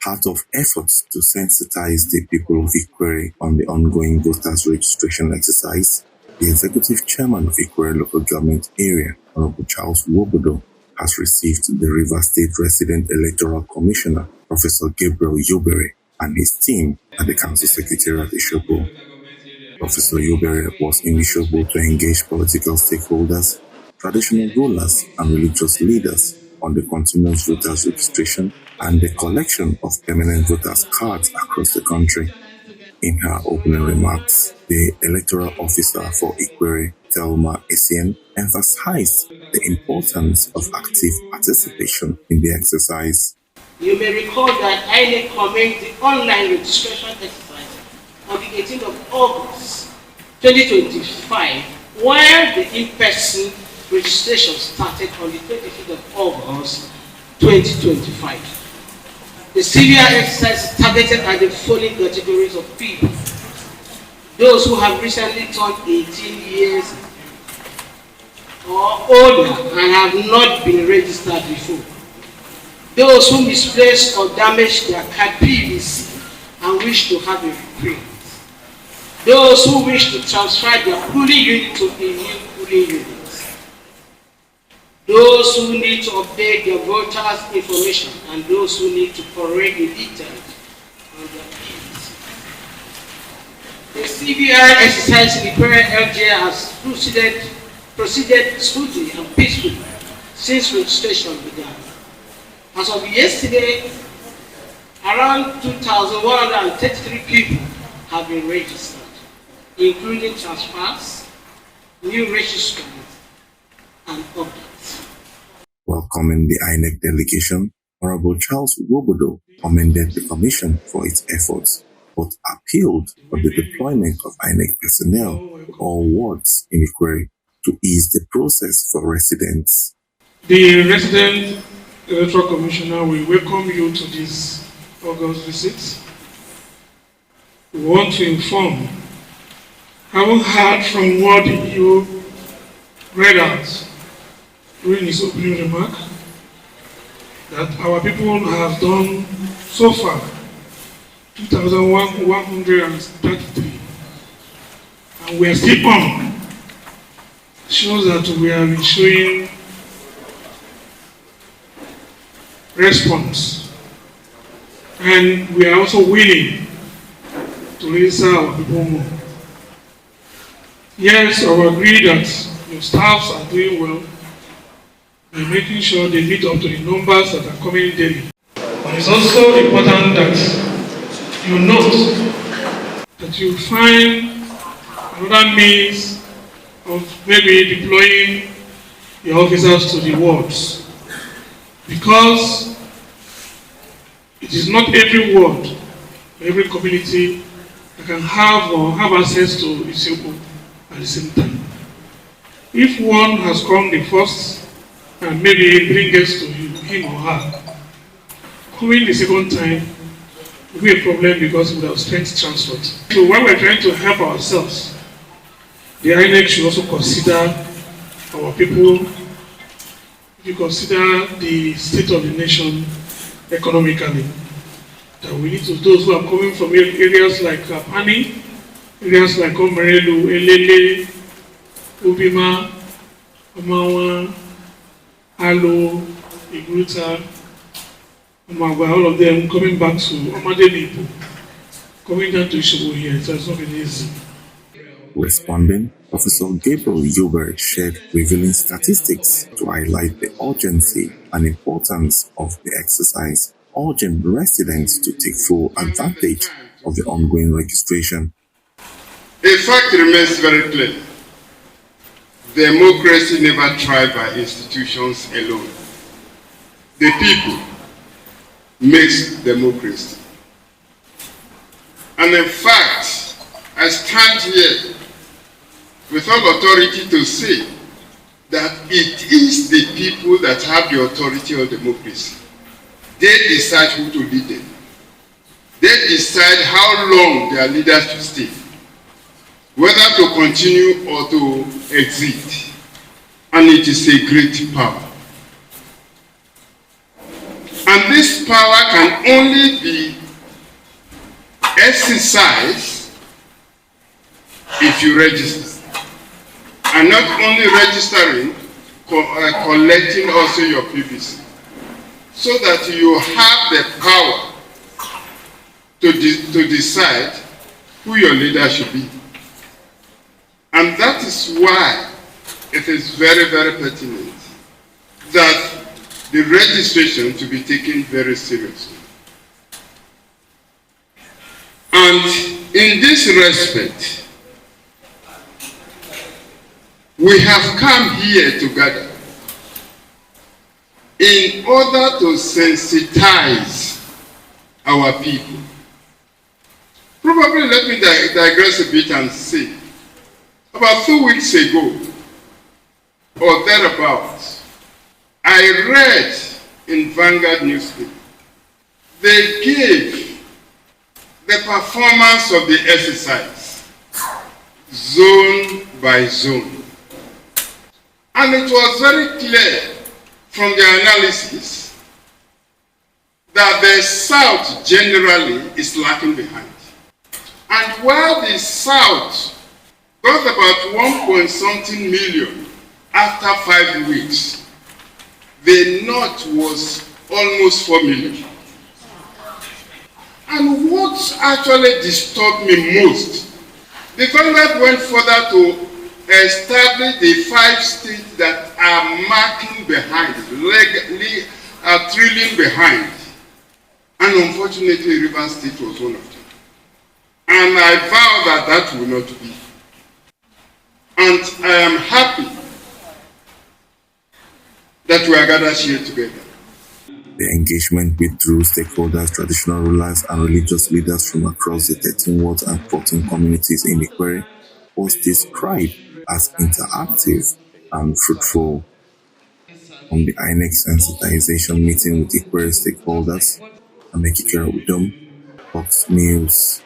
part of efforts to sensitize the people of Ikwerre on the ongoing voters registration exercise, the executive chairman of Ikwerre local government area, Honorable Charles Wobodo, has received the Rivers State Resident Electoral Commissioner, Professor Gabriel Ikwerre, and his team at the Council Secretariat Ishobo. Professor Ikwerre was in Ishobo to engage political stakeholders, traditional rulers, and religious leaders on the continuous voters registration and the collection of permanent voters cards across the country. In her opening remarks, the electoral officer for Ikwerre, Thelma Essien, emphasized the importance of active participation in the exercise. You may recall that Inec commenced the online registration exercise on the 18th of August 2025, while the in-person registration started on the 25th of August 2025. The severe exercise is targeted at the following categories of people: those who have recently turned 18 years or older and have not been registered before; those who misplaced or damaged their card PVC and wish to have a reprint; those who wish to transfer their polling unit to a new polling unit; those who need to update their voters' information, and those who need to correct the details on their keys. The CBI exercise in Ikwerre LGA has proceeded smoothly and peacefully since registration began. As of yesterday, around 2,133 people have been registered, including transfers, new registrants, and updates. Welcoming the Inec delegation, Honorable Charles Wobodo commended the Commission for its efforts, but appealed for the deployment of Inec personnel to all wards in Ikwerre to ease the process for residents. The Resident Electoral Commissioner will welcome you to this August visit. We want to inform, having heard from what you read out during his opening remark, that our people have done so far 2,133, and we are still on. Shows that we have been showing response, and we are also willing to register our people more. Yes, I will agree that your staffs are doing well by making sure they meet up to the numbers that are coming daily. But it's also important that you note that you find another means of maybe deploying your officers to the wards, because it is not every ward, every community that can have or have access to Ishobo at the same time. If one has come the first and maybe bring us to him or her, coming the second time will be a problem because we have spent transport. So when we're trying to help ourselves, the Inec should also consider our people. If you consider the state of the nation economically, that we need to, those who are coming from areas like Pani, areas like Omerelu, Elele, Ubima, Omawa, Alo, Igruta, Omagwa, all of them coming back to Omadelipo, coming down to Ishobo here. It has not been easy. Responding, Professor Gabriel Ikwerre shared revealing statistics to highlight the urgency and importance of the exercise, urging residents to take full advantage of the ongoing registration. A fact remains very clear: democracy never thrived by institutions alone. The people makes democracy. And in fact, I stand here with all authority to say that it is the people that have the authority of democracy. They decide who to lead them. They decide how long their leaders should stay, whether to continue or to exit. And it is a great power. And this power can only be exercised if you register. And not only registering, collecting also your PVC. So that you have the power to decide who your leader should be. And that is why it is very, very pertinent that the registration to be taken very seriously. And in this respect, we have come here together in order to sensitize our people. Probably let me digress a bit and say, about 2 weeks ago, or thereabouts, I read in Vanguard newspaper, they gave the performance of the exercise, zone by zone. And it was very clear from the analysis that the South generally is lagging behind. And while the South got about 1 million after 5 weeks, the North was almost 4 million. And what actually disturbed me most, the Vanguard went further to establish the 5 states that are marking behind, are trailing behind. And unfortunately, Rivers State was one of them. And I vow that that will not be. And I am happy that we are gathered here together. The engagement with through stakeholders, traditional rulers, and religious leaders from across the 13 wards and 14 communities in Ikwerre was described as interactive and fruitful. From the Inec sensitization meeting with Ikwerre stakeholders, and Ikwerre with them, Fox News.